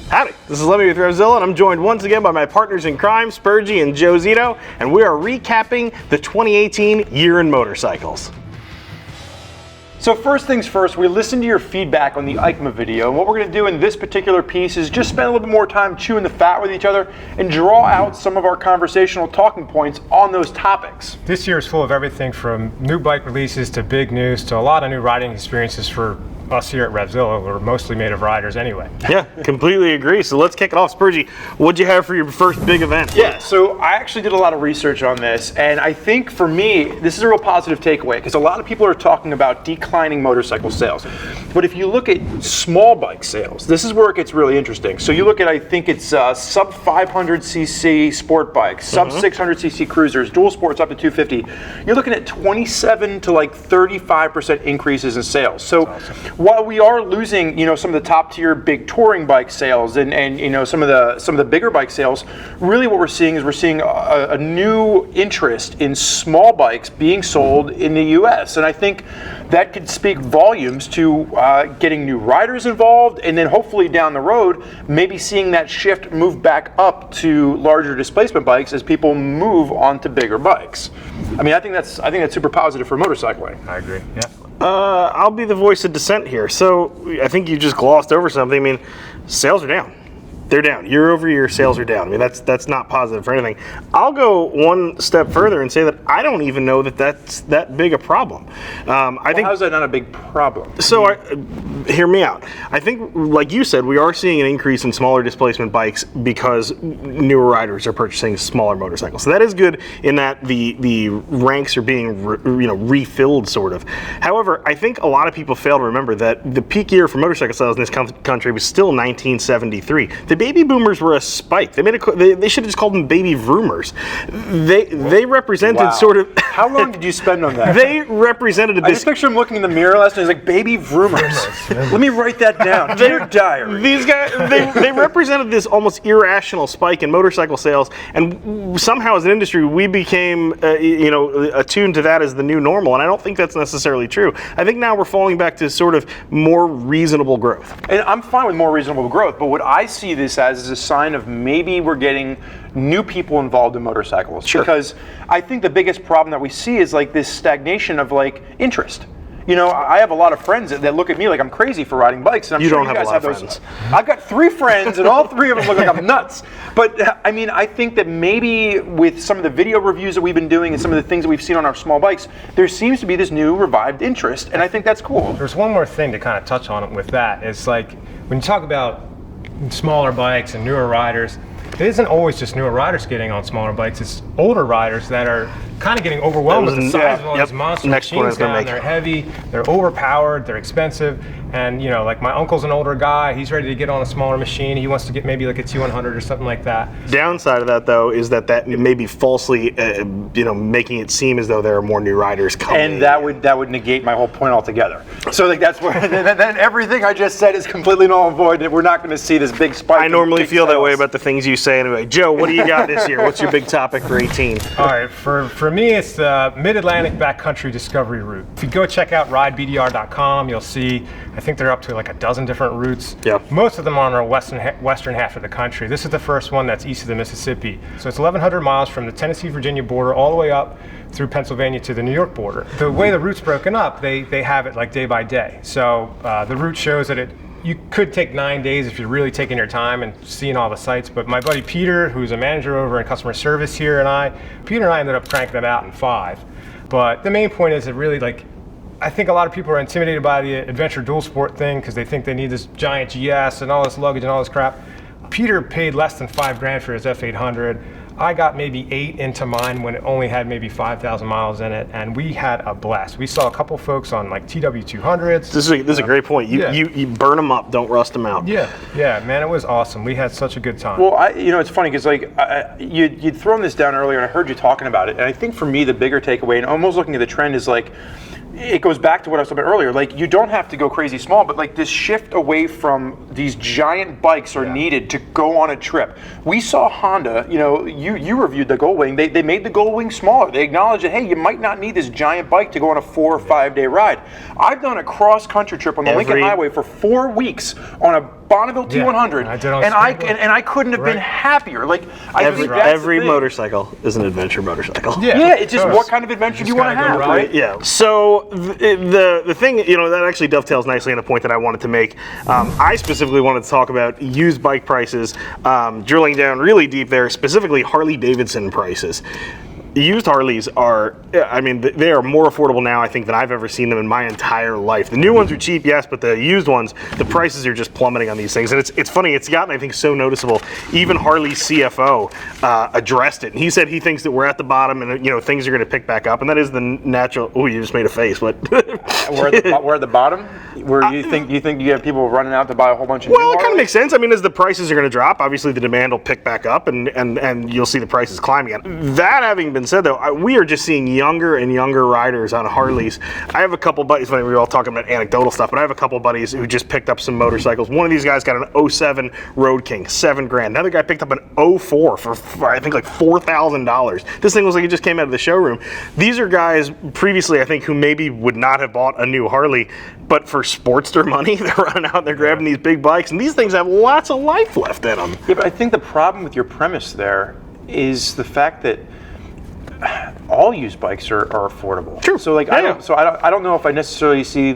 Howdy, this is Lemmy with RevZilla, and I'm joined once again by my partners in crime, Spurgeon and Joe Zito, and we are recapping the 2018 year in motorcycles. So first things first, we listened to your feedback on the EICMA video, and what we're going to do in this particular piece is just spend a little bit more time chewing the fat with each other and draw out some of our conversational talking points on those topics. This year is full of everything from new bike releases to big news to a lot of new riding experiences for us here at RevZilla. We're mostly made of riders anyway. Yeah, completely agree. So let's kick it off. Spurgie, what'd you have for your first big event? Yeah, so I actually did a lot of research on this, and I think for me, this is a real positive takeaway because a lot of people are talking about declining motorcycle sales. But if you look at small bike sales, this is where it gets really interesting. So you look at, I think it's sub 500cc sport bikes, sub 600cc cruisers, dual sports up to 250. You're looking at 27 to like 35% increases in sales. So while we are losing, some of the top tier big touring bike sales and some of the bigger bike sales, really what we're seeing is a new interest in small bikes being sold in the US. And I think that could speak volumes to getting new riders involved, and then hopefully down the road, maybe seeing that shift move back up to larger displacement bikes as people move on to bigger bikes. I mean, I think that's super positive for motorcycling. I agree. Yeah. I'll be the voice of dissent here. So I think you just glossed over something. I mean, sales are down. They're down. Year over year, sales are down. I mean, that's not positive for anything. I'll go one step further and say that I don't even know that that's that big a problem. I think. How is that not a big problem? So, hear me out. I think, like you said, we are seeing an increase in smaller displacement bikes because newer riders are purchasing smaller motorcycles. So that is good in that the ranks are being refilled, sort of. However, I think a lot of people fail to remember that the peak year for motorcycle sales in this country was still 1973. The baby boomers were a spike. They should have just called them baby vroomers. They represented sort of. How long did you spend on that? They represented I just picture him looking in the mirror last night. He's like, baby vroomers. Let me write that down. Dear diary. These guys, they represented this almost irrational spike in motorcycle sales, and somehow as an industry we became attuned to that as the new normal, and I don't think that's necessarily true. I think now we're falling back to sort of more reasonable growth. And I'm fine with more reasonable growth, but what I see this as is a sign of maybe we're getting new people involved in motorcycles. Sure. Because I think the biggest problem that we see is like this stagnation of like interest. I have a lot of friends that look at me like I'm crazy for riding bikes, and I'm sure you guys have those. Friends. I've got 3 friends, and all 3 of them look like I'm nuts. But I mean, I think that maybe with some of the video reviews that we've been doing and some of the things that we've seen on our small bikes, there seems to be this new revived interest, and I think that's cool. There's one more thing to kind of touch on with that. It's like when you talk about smaller bikes and newer riders, it isn't always just newer riders getting on smaller bikes. It's older riders that are kind of getting overwhelmed with the size of all these monster machines down. They're heavy, they're overpowered, they're expensive, and like my uncle's an older guy. He's ready to get on a smaller machine. He wants to get maybe like a T100 or something like that. Downside of that, though, is that may be falsely, making it seem as though there are more new riders coming. And that would negate my whole point altogether. So like that's where then everything I just said is completely null and void. We're not going to see this big spike. I normally feel that way about the things you say anyway. Joe, what do you got this year? What's your big topic for 18? All right, for me, it's the Mid-Atlantic Backcountry Discovery Route. If you go check out ridebdr.com, you'll see, I think they're up to like a dozen different routes. Yep. Most of them are on our western half of the country. This is the first one that's east of the Mississippi. So it's 1,100 miles from the Tennessee-Virginia border all the way up through Pennsylvania to the New York border. The way the route's broken up, they have it like day by day. So the route shows that you could take 9 days if you're really taking your time and seeing all the sites, but my buddy Peter, who's a manager over in customer service here, Peter and I ended up cranking them out in 5. But the main point is that really, I think a lot of people are intimidated by the adventure dual sport thing because they think they need this giant GS and all this luggage and all this crap. Peter paid less than $5,000 for his F800. I got maybe 8 into mine when it only had maybe 5,000 miles in it, and we had a blast. We saw a couple folks on like TW200s. This is a great point. You burn them up, don't rust them out. Yeah, man, it was awesome. We had such a good time. Well, it's funny because you'd thrown this down earlier, and I heard you talking about it, and I think for me the bigger takeaway, and almost looking at the trend, is like, it goes back to what I was talking about earlier. Like, you don't have to go crazy small, but like this shift away from these giant bikes are needed to go on a trip. We saw Honda, you reviewed the Goldwing. They made the Goldwing smaller. They acknowledged that, hey, you might not need this giant bike to go on a 4 or 5 day ride. I've done a cross country trip on the Lincoln Highway for 4 weeks on a Bonneville T100, I did on and I skateboard. and I couldn't have been Right. happier. Like I think that's Every the thing. motorcycle is an adventure motorcycle. Yeah, it's just of what course. kind of adventure do you Just want to gotta go have, ride. right? Yeah. So the thing, that actually dovetails nicely on a point that I wanted to make. I specifically wanted to talk about used bike prices, drilling down really deep there, specifically Harley Davidson prices. Used Harleys are, they are more affordable now, I think, than I've ever seen them in my entire life. The new ones are cheap, yes, but the used ones, the prices are just plummeting on these things. And it's funny, it's gotten, I think, so noticeable. Even Harley's CFO addressed it. And he said he thinks that we're at the bottom and, things are going to pick back up. And that is the natural, oh, you just made a face, but. We're at the bottom? Where you think you have people running out to buy a whole bunch of Well, new it kind of Harleys? makes sense. I mean, as the prices are going to drop, obviously the demand will pick back up, and you'll see the prices climb again. That having been said, though, we are just seeing younger and younger riders on Harleys. I have a couple buddies. We were all talking about anecdotal stuff, but I have a couple buddies who just picked up some motorcycles. One of these guys got an 07 Road King, $7,000. Another guy picked up an 04 for I think like $4,000. This thing was like it just came out of the showroom. These are guys previously, I think, who maybe would not have bought a new Harley, but for Sportster money, they're running out and they're grabbing these big bikes, and these things have lots of life left in them. Yeah, but I think the problem with your premise there is the fact that all used bikes are affordable. True. So like Yeah. I don't know if I necessarily see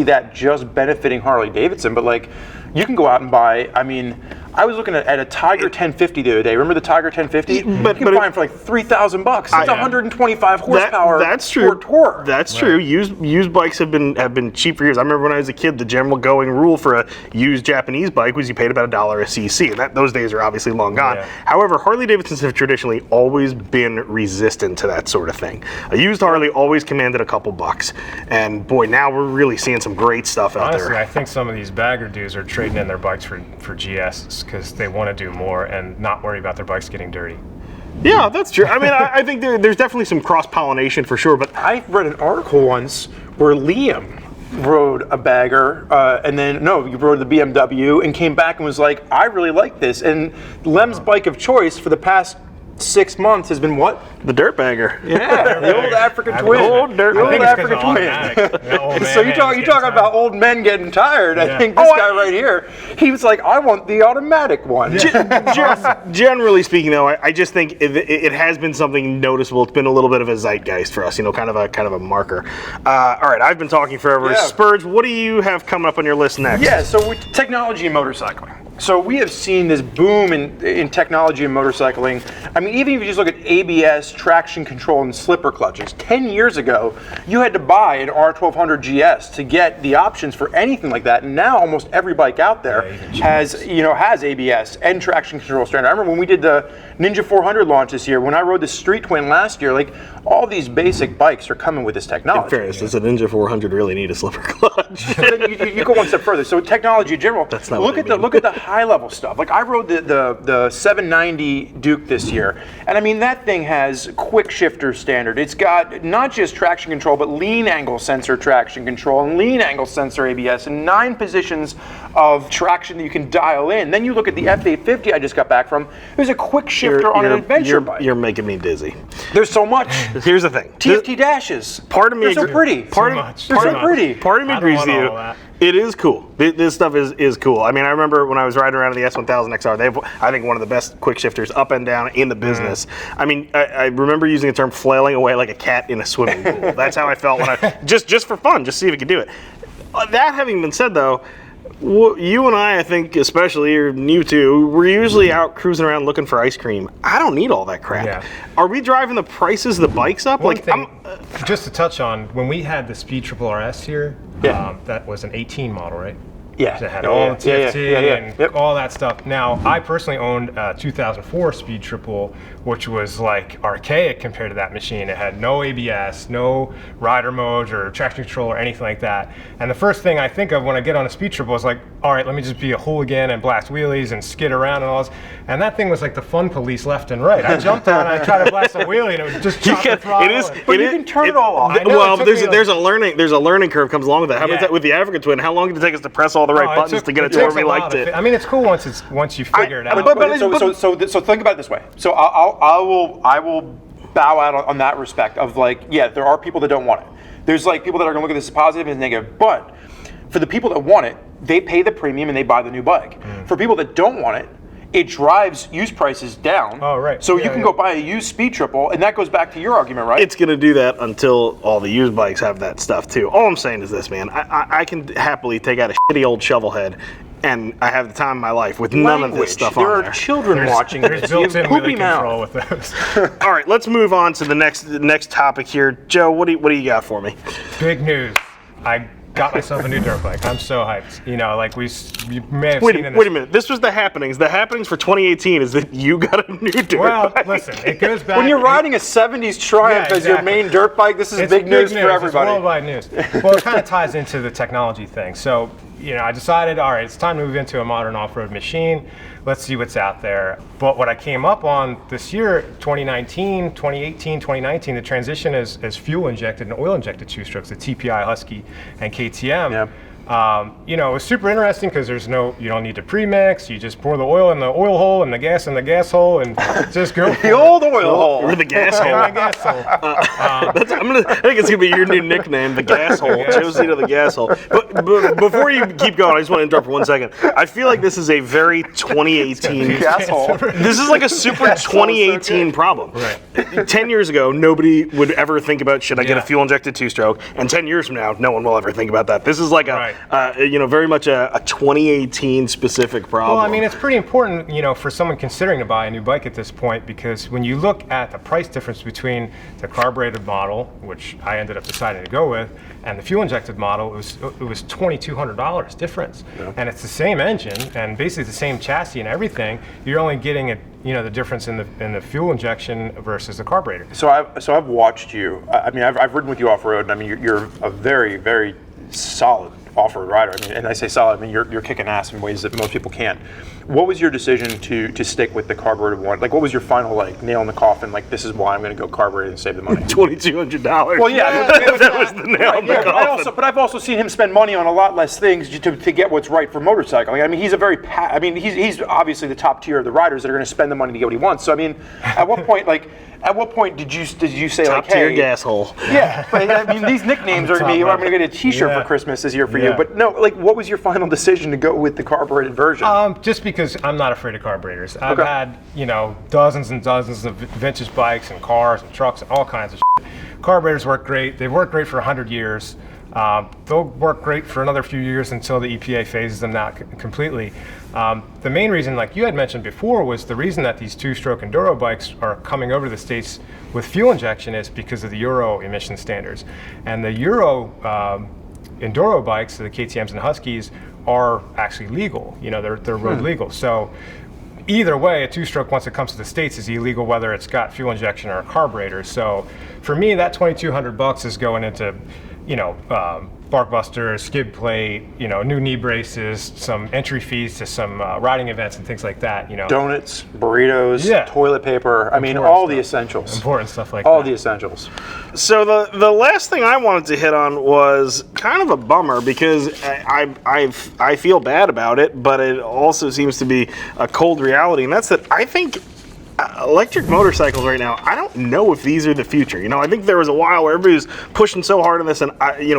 that just benefiting Harley Davidson, but like you can go out and buy. I mean, I was looking at a Tiger 1050 the other day. Remember the Tiger 1050? You can buy them for like $3,000. It's 125 horsepower. That's true. For tour. That's true. Used bikes have been cheap for years. I remember when I was a kid, the general going rule for a used Japanese bike was you paid about $1 a cc, and those days are obviously long gone. Yeah. However, Harley Davidsons have traditionally always been resistant to that sort of thing. A used Harley always commanded a couple bucks, and boy, now we're really seeing some great stuff out Honestly, there. I think some of these bagger dudes are trading in their bikes for GSs because they want to do more and not worry about their bikes getting dirty. Yeah, that's true. I mean, I think there's definitely some cross-pollination for sure, but I read an article once where Liam rode a bagger, you rode the BMW and came back and was like, I really like this. And Lem's bike of choice for the past 6 months has been what? the dirt bagger. Yeah, the old African twin. Old dirt- The I old think it's 'cause African of twin. automatic. The old man So you hands talk getting tired. about old men getting tired. I Yeah. think this guy right here, he was like, I want the automatic one. Generally speaking, though, I just think it has been something noticeable. It's been a little bit of a zeitgeist for us, kind of a marker. All right, I've been talking forever. Yeah. Spurge, what do you have coming up on your list next? Yeah, so with technology and motorcycling. So we have seen this boom in technology and motorcycling. I mean, even if you just look at ABS, traction control, and slipper clutches, 10 years ago, you had to buy an R1200 GS to get the options for anything like that. And now almost every bike out there has ABS and traction control standard. I remember when we did the Ninja 400 launch this year, when I rode the Street Twin last year, like all these basic bikes are coming with this technology. In fairness, does a Ninja 400 really need a slipper clutch? But then you go one step further. So technology in general. That's not what I mean. Look at the high level stuff. Like I rode the 790 Duke this year, and I mean that thing has quick shifter standard. It's got not just traction control, but lean angle sensor traction control and lean angle sensor ABS, and 9 positions of traction that you can dial in. Then you look at the F850 I just got back from. There's a quick shifter on an adventure bike. You're making me dizzy. There's so much. Here's the thing. TFT dashes. Part of me They're so agree- pretty. Part Too of- much. They're Too so much. pretty. Part of me I don't agrees want with you. all that. It is cool. This stuff is cool. I mean, I remember when I was riding around in the S1000 XR, they have, I think, one of the best quick shifters up and down in the business. I mean, I remember using the term flailing away like a cat in a swimming pool. That's how I felt when I, just for fun, just see if it could do it. That having been said, though, you and I think, especially, or you two, we're usually out cruising around looking for ice cream. I don't need all that crap. Yeah. Are we driving the prices of the bikes up? One Like, thing, just to touch on, when we had the Speed Triple RS here, Yeah. that was an 18 model, right? Yeah. That had Yeah, all yeah, the TFT yeah, yeah. and Yep. all that stuff. Now, I personally owned a 2004 Speed Triple, which was like archaic compared to that machine. It had no ABS, no rider modes or traction control or anything like that. And the first thing I think of when I get on a Speed Triple is like, all right, let me just be a hooligan and blast wheelies and skid around and all this. And that thing was like the fun police left and right. I jumped on and I tried to blast a wheelie and it would just chop the throttle. It is. But it you is- can turn it all off. I know, Well, it took there's me there's a learning curve comes along with that. How about Yeah. that with the African Twin? How long did it take us to press all the right Oh, buttons to get it to takes where we a while liked to it? I mean, it's cool once you figure it out. So think about it this way. So I will bow out on that respect of like, yeah, there are people that don't want it. There's like people that are going to look at this as positive and negative, but for the people that want it, they pay the premium and they buy the new bike. For people that don't want it, it drives used prices down. Oh, right. So you can go buy a used Speed Triple, and that goes back to your argument, right? It's going to do that until all the used bikes have that stuff too. All I'm saying is this, man. I can happily take out a shitty old shovel head, and I have the time of my life with none of this stuff on there there. are children watching There's this. You have built-in poopy wheel control mouth. with those. All right, let's move on to the next topic here. Joe, what do you got for me? Big news. I got myself a new dirt bike. I'm so hyped. You know, like you may have Wait seen in a minute. This was the happenings. The happenings for 2018 is that you got a new dirt Well, bike. listen, it goes back. When you're riding a 70s Triumph Yeah, as your exactly. main dirt bike, this is It's big news for It's everybody. worldwide news. Well, it kind of ties into the technology thing. So, you know, I decided, all right, it's time to move into a modern off-road machine. Let's see what's out there. But what I came up on this year, 2018, 2019, the transition is fuel injected and oil injected two-strokes, the TPI, Husky, and KTM. Yeah. You know, it was super interesting because you don't need to pre-mix. You just pour the oil in the oil hole and the gas in the gas hole and just go. The old oil hole. Or the gas hole. In the gas hole. I think it's gonna be your new nickname, the gas hole. Josie to the gas hole. But before you keep going, I just want to interrupt for 1 second. I feel like this is a very 2018 Gas hole. This is like a super Gas hole is so 2018 good. problem. Right. 10 years ago, nobody would ever think about should I get a fuel injected two-stroke, and 10 years from now, no one will ever think about that. This is like very much a 2018 specific problem. Well, I mean, it's pretty important, you know, for someone considering to buy a new bike at this point, because when you look at the price difference between the carbureted model, which I ended up deciding to go with, and the fuel-injected model, it was $2,200 difference, and it's the same engine and basically the same chassis and everything. You're only getting the difference in the fuel injection versus the carburetor. So I've watched you. I mean, I've ridden with you off road, and I mean, you're a very, very solid off-road rider. I mean, and I say solid, I mean you're kicking ass in ways that most people can't. What was your decision to stick with the carbureted one? Like, what was your final nail in the coffin? Like, this is why I'm going to go carbureted and save the money. $2,200. Well, yeah, that was the nail in the coffin. but I've also seen him spend money on a lot less things to get what's right for motorcycling. I mean, he's obviously the top tier of the riders that are going to spend the money to get what he wants. So I mean, at what point did you say Top like, tier hey, gas hole. yeah, but I mean, these nicknames are going to be, I'm going to get a T-shirt for Christmas this year for you. But no, like, what was your final decision to go with the carbureted version? Just because I'm not afraid of carburetors. I've had, dozens and dozens of vintage bikes and cars and trucks and all kinds of shit. Carburetors work great. They've worked great for 100 years. They'll work great for another few years until the EPA phases them out completely. The main reason, like you had mentioned before, was the reason that these two-stroke enduro bikes are coming over to the States with fuel injection is because of the Euro emission standards. And the Euro enduro bikes, the KTMs and Huskies, are actually legal. They're road legal. So either way, a two-stroke, once it comes to the States, is illegal whether it's got fuel injection or a carburetor. So for me, that $2,200 is going into bark buster, skid plate, new knee braces, some entry fees to some riding events and things like that. Donuts, burritos, toilet paper. I mean, all the essentials. Important stuff like all that. the essentials. So the last thing I wanted to hit on was kind of a bummer because I feel bad about it, but it also seems to be a cold reality, and that's that I think electric motorcycles right now, I don't know if these are the future. I think there was a while where everybody was pushing so hard on this, and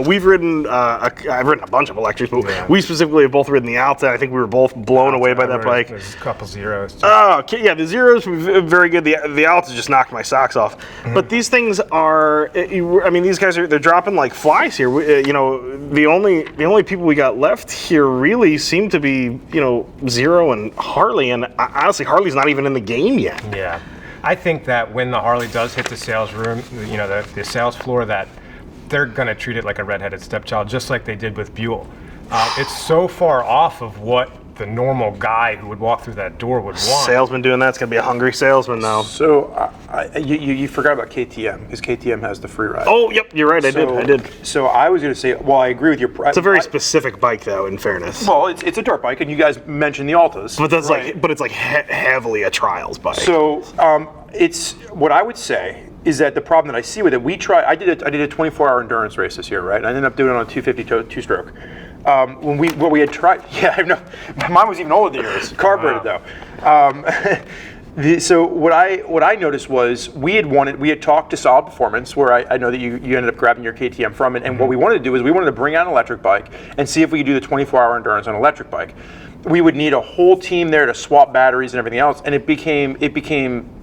we've ridden. I've ridden a bunch of electrics, but we specifically have both ridden the Alta. I think we were both blown away by that bike. There's a couple zeros. Oh, okay, yeah, the zeros were very good. The Alta just knocked my socks off. But these things are. I mean, these guys they're dropping like flies here. The only people we got left here really seem to be Zero and Harley, and honestly, Harley's not even in the game yet. Yeah, I think that when the Harley does hit the sales room, the sales floor, that they're going to treat it like a redheaded stepchild, just like they did with Buell. It's so far off of what the normal guy who would walk through that door would want. Salesman doing that's going to be a hungry salesman now. So you forgot about KTM because KTM has the free ride. Oh, yep, you're right. I did. So I was going to say, well, I agree with your. It's a very specific bike, though. In fairness. Well, it's a dirt bike, and you guys mentioned the Altas. But that's it's like heavily a trials bike. So it's what I would say is that the problem that I see with it, I did a 24-hour endurance race this year, right? And I ended up doing it on a 250 two-stroke. What we had tried, I know, mine was even older than yours, carbureted though. So what I noticed was we had talked to Solid Performance, where I know that you ended up grabbing your KTM from it, and what we wanted to do is we wanted to bring out an electric bike and see if we could do the 24-hour endurance on an electric bike. We would need a whole team there to swap batteries and everything else, and it became.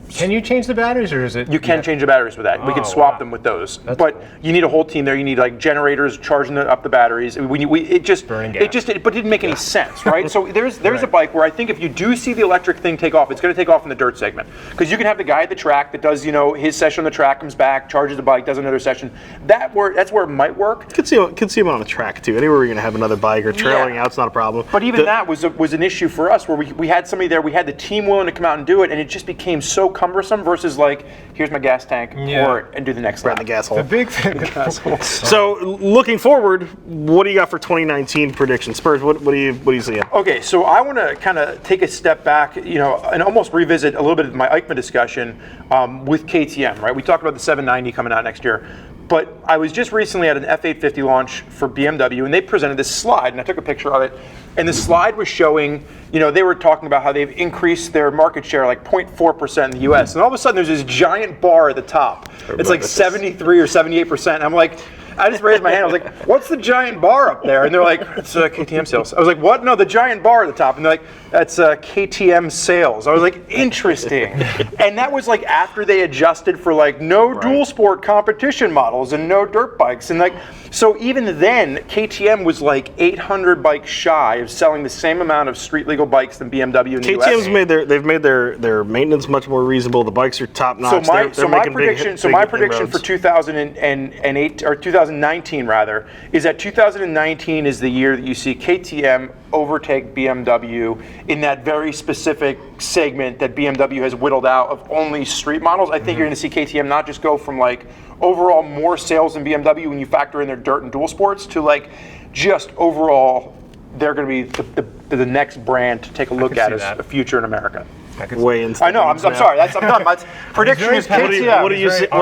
Can you change the batteries, or is it? You can change the batteries with that. We can swap them with those. But cool. you need a whole team there. You need like generators charging up the batteries. It didn't make any sense, right? So there's a bike where I think if you do see the electric thing take off, it's going to take off in the dirt segment, because you can have the guy at the track that does his session on the track, comes back, charges the bike, does another session. That's where it might work. Could see him on the track too. Anywhere you're going to have another bike or trailing out's not a problem. But even that was an issue for us, where we had somebody there. We had the team willing to come out and do it, and it just became so cumbersome versus like, here's my gas tank, pour it, and do the next lap. Right in the gas hole. The big thing. So looking forward, what do you got for 2019 predictions? Spurs, what do you see? Okay, so I want to kind of take a step back, and almost revisit a little bit of my EICMA discussion with KTM, right? We talked about the 790 coming out next year, but I was just recently at an F850 launch for BMW, and they presented this slide, and I took a picture of it, and the slide was showing, they were talking about how they've increased their market share like 0.4% in the US, and all of a sudden there's this giant bar at the top. It's like 73 or 78%, and I'm like, I just raised my hand. I was like, what's the giant bar up there? And they're like, it's KTM sales. I was like, what? No, the giant bar at the top. And they're like, that's KTM sales. I was like, interesting. And that was like after they adjusted for like no dual sport competition models and no dirt bikes. And like, so even then, KTM was like 800 bikes shy of selling the same amount of street legal bikes than BMW in the US. KTM's they've made their maintenance much more reasonable. The bikes are top notch. My prediction for 2008 or 2019 rather is that 2019 is the year that you see KTM overtake BMW in that very specific segment that BMW has whittled out of only street models. I think you're going to see KTM not just go from like overall more sales than BMW when you factor in their dirt and dual sports to like just overall they're going to be the next brand to take a look at as a future in America. Way into I know. I'm sorry. I'm done. My prediction is KTM. What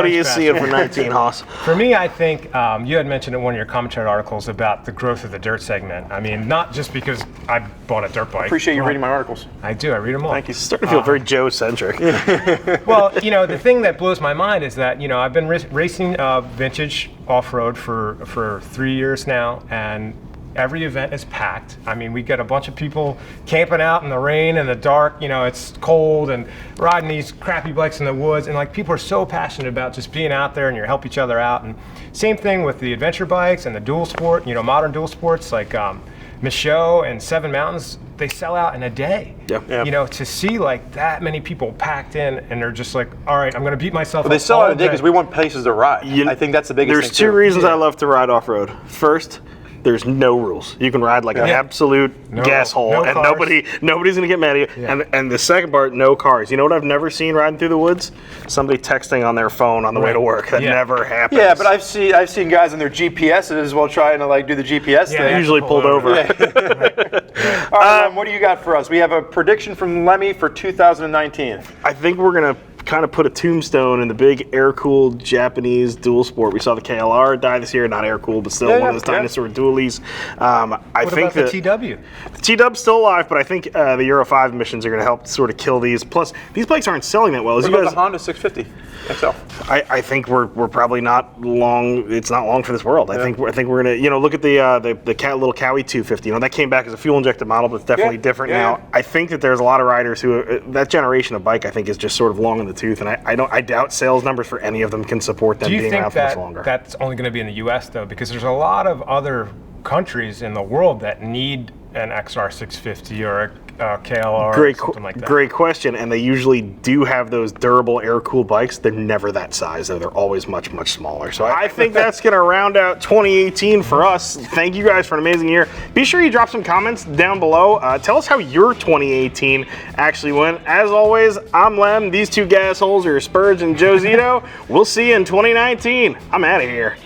do you see for 19, Haas? For me, I think you had mentioned in one of your commentary articles about the growth of the dirt segment. I mean, not just because I bought a dirt bike. Appreciate you reading my articles. I do. I read them all. Thank you. It's starting to feel very Joe-centric. Well, the thing that blows my mind is that I've been racing vintage off-road for 3 years now, and every event is packed. I mean, we get a bunch of people camping out in the rain and the dark, it's cold, and riding these crappy bikes in the woods, and like people are so passionate about just being out there and you help each other out. And same thing with the adventure bikes and the dual sport, modern dual sports like Michaud and Seven Mountains, they sell out in a day. Yep. To see like that many people packed in, and they're just like, all right, I'm going to beat myself up. They sell out in a day because we want places to ride. I think that's the biggest thing. There's two reasons I love to ride off-road. First, there's no rules. You can ride like an absolute gas hole, and nobody's gonna get mad at you. Yeah. And the second part, no cars. You know what I've never seen riding through the woods? Somebody texting on their phone on the way to work. That never happens. Yeah, but I've seen guys on their GPSs while trying to like do the GPS thing. Usually pulled over. All right, what do you got for us? We have a prediction from Lemmy for 2019. I think we're gonna kind of put a tombstone in the big air-cooled Japanese dual sport. We saw the KLR die this year, not air-cooled, but still one of those dinosaur dualies. What about the TW? The TW's still alive, but I think the Euro 5 emissions are going to help sort of kill these. Plus, these bikes aren't selling that well. What about the Honda 650 XL? I think we're probably not long. It's not long for this world. I think we're going to look at the little Cowie 250. That came back as a fuel-injected model, but it's definitely different now. I think that there's a lot of riders who that generation of bike I think is just sort of long in the tooth, and I doubt sales numbers for any of them can support them being around for much longer. Do you think that's only going to be in the U.S. though? Because there's a lot of other countries in the world that need an XR650 or a KLR or something like that. Great question, and they usually do have those durable air-cooled bikes. They're never that size, though. They're always much, much smaller. So I think that's going to round out 2018 for us. Thank you guys for an amazing year. Be sure you drop some comments down below. Tell us how your 2018 actually went. As always, I'm Lem. These two gas holes are Spurgeon and Joe Zito. We'll see you in 2019. I'm out of here.